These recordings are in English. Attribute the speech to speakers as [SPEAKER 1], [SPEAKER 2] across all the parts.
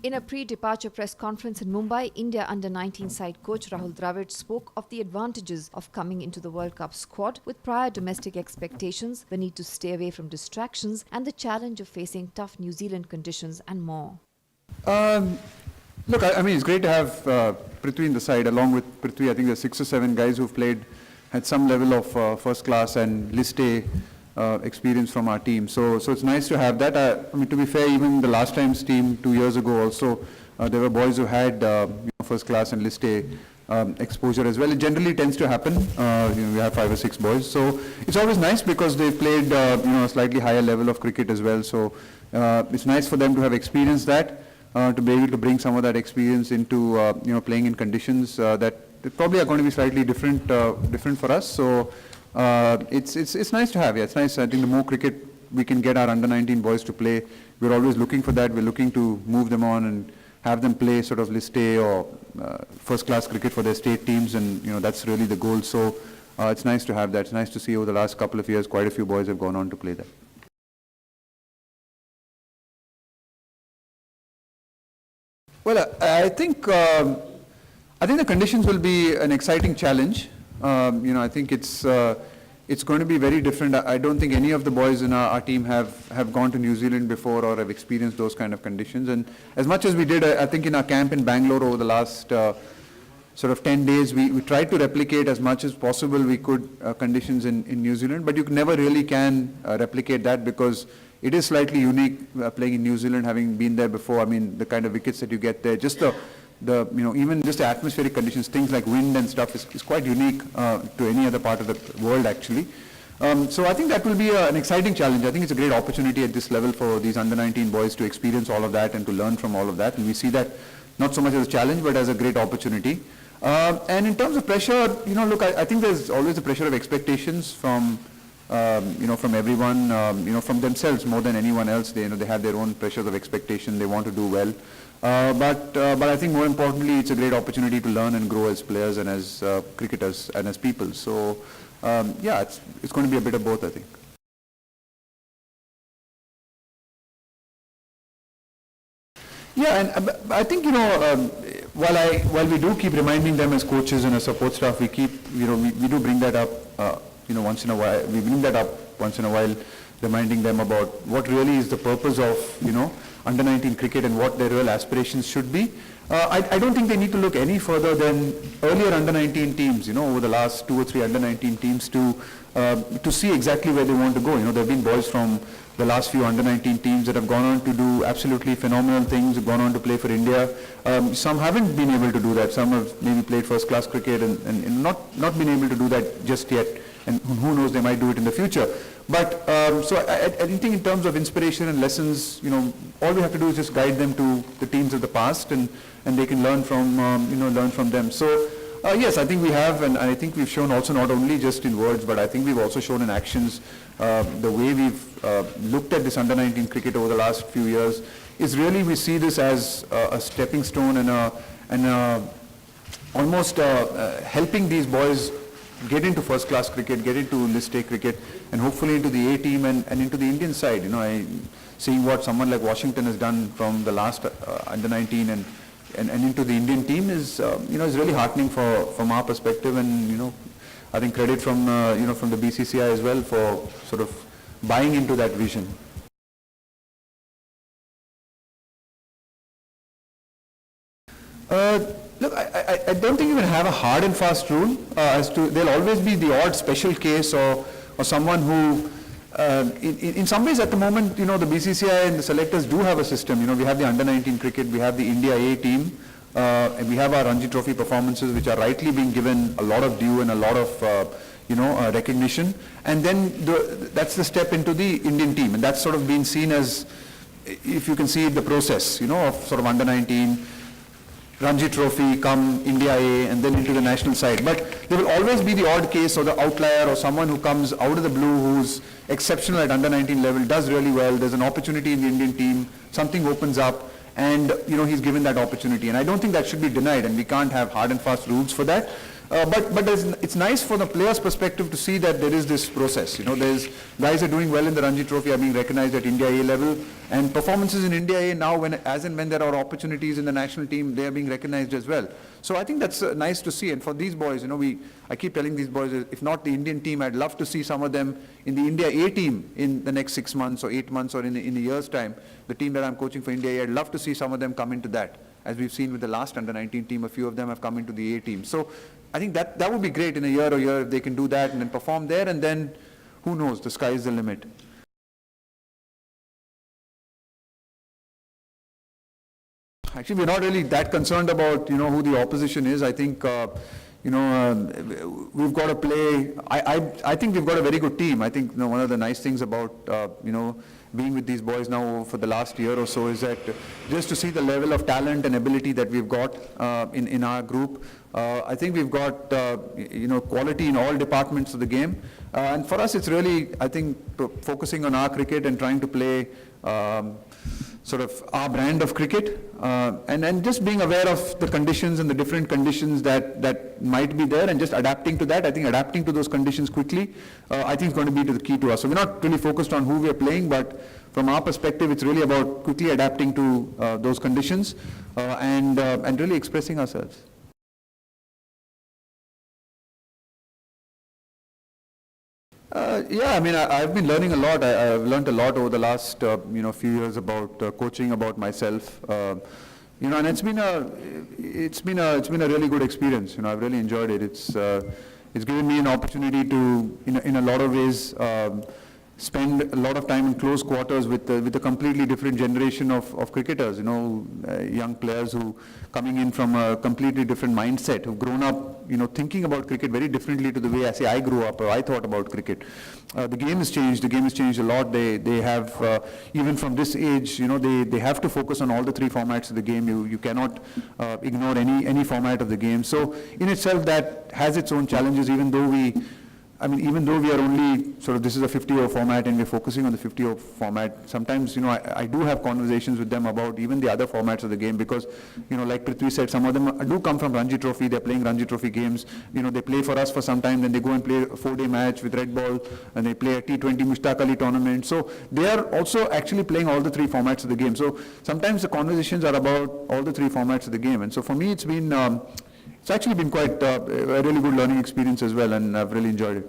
[SPEAKER 1] In a pre-departure press conference in Mumbai, India under-19 side coach Rahul Dravid spoke of the advantages of coming into the World Cup squad with prior domestic expectations, the need to stay away from distractions and the challenge of facing tough New Zealand conditions and more.
[SPEAKER 2] Look, I mean, it's great to have Prithvi in the side. Along with Prithvi, I think there's 6 or 7 guys who've played at some level of first class and list A experience from our team. So it's nice to have that. I mean, to be fair, even the last time's team 2 years ago also, there were boys who had first class and list A exposure as well. It generally tends to happen. We have 5 or 6 boys. So it's always nice because they've played a slightly higher level of cricket as well. So it's nice for them to have experienced that, to be able to bring some of that experience into playing in conditions that probably are going to be slightly different for us. So it's nice to have. Yeah, it's nice. I think the more cricket we can get our under-19 boys to play, we're always looking for that. We're looking to move them on and have them play sort of list A or first-class cricket for their state teams, and that's really the goal. So it's nice to have that. It's nice to see over the last couple of years quite a few boys have gone on to play that. Well, I think the conditions will be an exciting challenge. I think it's going to be very different. I don't think any of the boys in our team have gone to New Zealand before or have experienced those kind of conditions. And as much as we did, I think in our camp in Bangalore over the last sort of 10 days, we tried to replicate as much as possible we could conditions in New Zealand. But you never really can replicate that because it is slightly unique playing in New Zealand, having been there before. I mean, the kind of wickets that you get there, just even just the atmospheric conditions, things like wind and stuff is quite unique to any other part of the world actually. So I think that will be an exciting challenge. I think it's a great opportunity at this level for these under-19 boys to experience all of that and to learn from all of that. And we see that not so much as a challenge, but as a great opportunity. And in terms of pressure, look, I think there's always a pressure of expectations from everyone, from themselves more than anyone else. They have their own pressures of expectation. They want to do well. But I think more importantly, it's a great opportunity to learn and grow as players and as cricketers and as people. So, it's going to be a bit of both, I think. Yeah, and I think while we do keep reminding them as coaches and as support staff, we do bring that up once in a while. We bring that up once in a while, reminding them about what really is the purpose of under-19 cricket and what their real aspirations should be. I don't think they need to look any further than earlier under-19 teams, over the last 2 or 3 under-19 teams to see exactly where they want to go. There have been boys from the last few under-19 teams that have gone on to do absolutely phenomenal things, have gone on to play for India. Some haven't been able to do that. Some have maybe played first-class cricket and not been able to do that just yet. And who knows, they might do it in the future. But so I think in terms of inspiration and lessons, all we have to do is just guide them to the teams of the past, and they can learn from them. So yes, I think we have, and I think we've shown also not only just in words, but I think we've also shown in actions the way we've looked at this under-19 cricket over the last few years is really we see this as a stepping stone and almost helping these boys get into first-class cricket, get into list A cricket, and hopefully into the A team and into the Indian side. Seeing what someone like Washington has done from the last under-19 and into the Indian team is really heartening from our perspective, and I think credit from from the BCCI as well for sort of buying into that vision. Look, I don't think you can have a hard and fast rule as to there'll always be the odd special case or someone who, in some ways at the moment, the BCCI and the selectors do have a system. We have the under-19 cricket, we have the India A team, and we have our Ranji Trophy performances, which are rightly being given a lot of due and a lot of recognition. And then that's the step into the Indian team, and that's sort of been seen as, if you can see the process, of sort of under-19. Ranji Trophy, come India A, and then into the national side. But there will always be the odd case or the outlier or someone who comes out of the blue who's exceptional at under-19 level, does really well, there's an opportunity in the Indian team, something opens up, and he's given that opportunity. And I don't think that should be denied, and we can't have hard and fast rules for that. But it's nice from the players' perspective to see that there is this process. There's guys are doing well in the Ranji Trophy, are being recognized at India A level, and performances in India A now, as and when there are opportunities in the national team, they are being recognized as well. So I think that's nice to see. And for these boys, I keep telling these boys, if not the Indian team, I'd love to see some of them in the India A team in the next 6 months or 8 months or in a year's time. The team that I'm coaching for India A, I'd love to see some of them come into that. As we've seen with the last under-19 team, a few of them have come into the A team. So I think that would be great in a year or year if they can do that and then perform there, and then who knows, the sky is the limit. Actually, we're not really that concerned about, who the opposition is. I think, we've got to play. I think we've got a very good team. I think, one of the nice things about, being with these boys now for the last year or so is that just to see the level of talent and ability that we've got in our group. I think we've got, quality in all departments of the game. And for us, it's really, I think, focusing on our cricket and trying to play sort of our brand of cricket, and just being aware of the conditions and the different conditions that might be there and just adapting to that. I think adapting to those conditions quickly, I think is going to be the key to us. So we're not really focused on who we're playing, but from our perspective, it's really about quickly adapting to those conditions and really expressing ourselves. Yeah, I mean, I've been learning a lot. I've learned a lot over the last, few years about coaching, about myself. And it's been a really good experience. I've really enjoyed it. It's given me an opportunity to, in a lot of ways, spend a lot of time in close quarters with a completely different generation of cricketers. Young players who coming in from a completely different mindset, who've grown up, thinking about cricket very differently to the way I grew up or I thought about cricket. The game has changed. The game has changed a lot. They have, even from this age, they have to focus on all the three formats of the game. You cannot ignore any format of the game. So in itself, that has its own challenges, even though we are only sort of, this is a 50-over format and we're focusing on the 50-over format. Sometimes, I do have conversations with them about even the other formats of the game because, like Prithvi said, some of them do come from Ranji Trophy. They're playing Ranji Trophy games. They play for us for some time, then they go and play a 4-day match with Red Ball, and they play a T20 Mushtaq Ali tournament. So they are also actually playing all the three formats of the game. So sometimes the conversations are about all the three formats of the game. And so for me, it's actually been quite a really good learning experience as well, and I've really enjoyed it.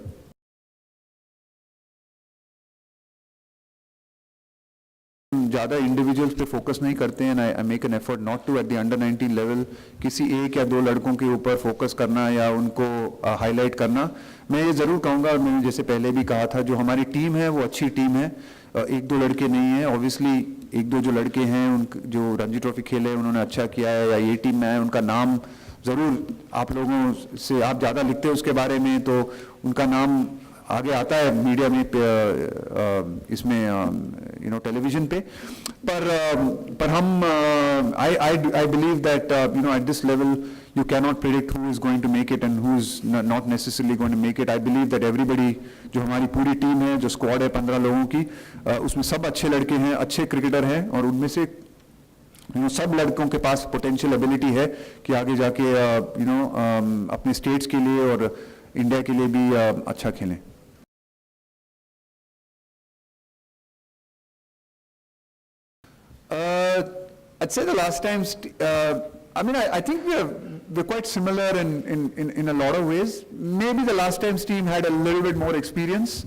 [SPEAKER 2] ज़्यादा individuals पे focus नहीं करते हैं, I make an effort not to at the under 19 level किसी एक या दो लड़कों के ऊपर फोकस करना या उनको हाईलाइट करना. मैं ये ज़रूर कहूँगा, और मैंने जैसे पहले भी कहा था, जो हमारी टीम है वो अच्छी टीम है. एक दो लड़के नहीं हैं, ऑब्वियसली एक दो जो लड़के हैं जो रणजी ट्रॉफी खेले उन्होंने अच्छा किया है या ये टीम में है, उनका नाम ज़रूर आप लोगों से, आप ज़्यादा लिखते हो उसके बारे में तो उनका नाम आगे आता है मीडिया में, इसमें टेलीविजन पे. पर हम I believe that at this level you cannot predict who is going to make it and who is not necessarily going to make it. I believe that everybody, जो हमारी पूरी टीम है, जो स्क्वाड है 15 लोगों की, उसमें सब अच्छे लड़के हैं, अच्छे क्रिकेटर हैं, और उनमें से सब लड़कों के पास पोटेंशियल एबिलिटी है कि आगे जाके अपने स्टेट्स के लिए और इंडिया के लिए भी अच्छा खेलें. I'd say the last time, I think we're quite similar in a lot of ways. Maybe the last time's team had a little bit more experience,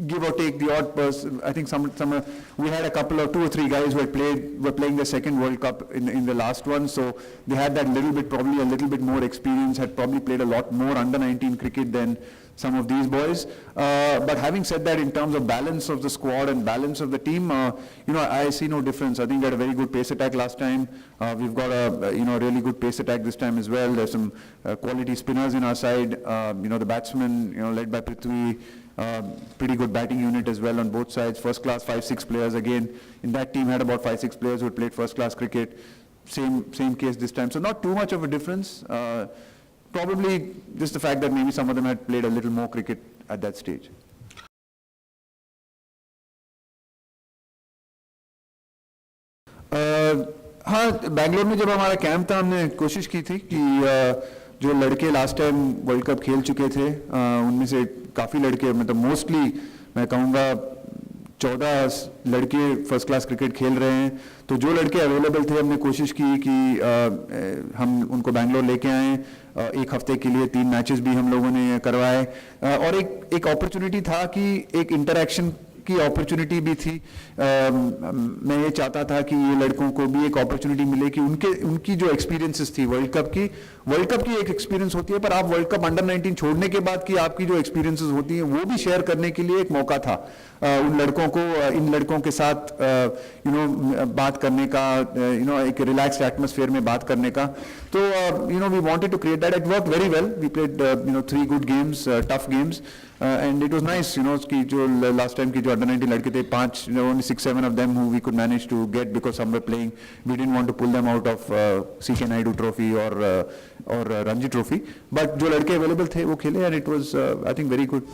[SPEAKER 2] give or take the odd person. I think we had a couple of 2 or 3 guys who were playing their second World Cup in the last one, so they had that probably a little bit more experience, had probably played a lot more under 19 cricket than some of these boys. But having said that, in terms of balance of the squad and balance of the team, I see no difference. I think we had a very good pace attack last time. We've got a really good pace attack this time as well. There's some quality spinners in our side. The batsmen, led by Prithvi, pretty good batting unit as well on both sides. First class 5-6 players again. In that team had about 5-6 players who had played first class cricket. Same case this time. So not too much of a difference. Probably just the fact that maybe some of them had played a little more cricket at that stage. हाँ, बैंगलोर में जब हमारा camp था, हमने कोशिश की थी कि जो लड़के लास्ट टाइम वर्ल्ड कप खेल चुके थे, उनमें से काफ़ी लड़के, मतलब मोस्टली मैं कहूँगा 14 लड़के फर्स्ट क्लास क्रिकेट खेल रहे हैं। तो जो लड़के अवेलेबल थे, हमने कोशिश की कि हम उनको बैंगलोर लेके आएँ। एक हफ्ते के लिए 3 मैचेस भी हम लोगों ने करवाए, और एक अपॉर्चुनिटी था कि एक इंटरेक्शन की अपॉर्चुनिटी भी थी। मैं ये चाहता था कि ये लड़कों को भी एक अपॉर्चुनिटी मिले कि उनकी जो एक्सपीरियंसेस थी वर्ल्ड कप की एक एक्सपीरियंस होती है, पर आप वर्ल्ड कप अंडर 19 छोड़ने के बाद की आपकी जो एक्सपीरियंसेस होती हैं वो भी शेयर करने के लिए एक मौका था उन लड़कों को, इन लड़कों के साथ बात करने का, एक रिलैक्स्ड एटमॉस्फेयर में बात करने का। तो we wanted to create that. It worked very well. We played 3 good games, tough games, and it was nice, कि जो लास्ट टाइम की जो अंडर 19 लड़के थे, 5, only 6-7 of them who we could manage to get because some were playing. We didn't want to pull them out of CK Naidu Trophy or Ranji Trophy, but जो लड़के available थे वो खेले, and it was I think very good.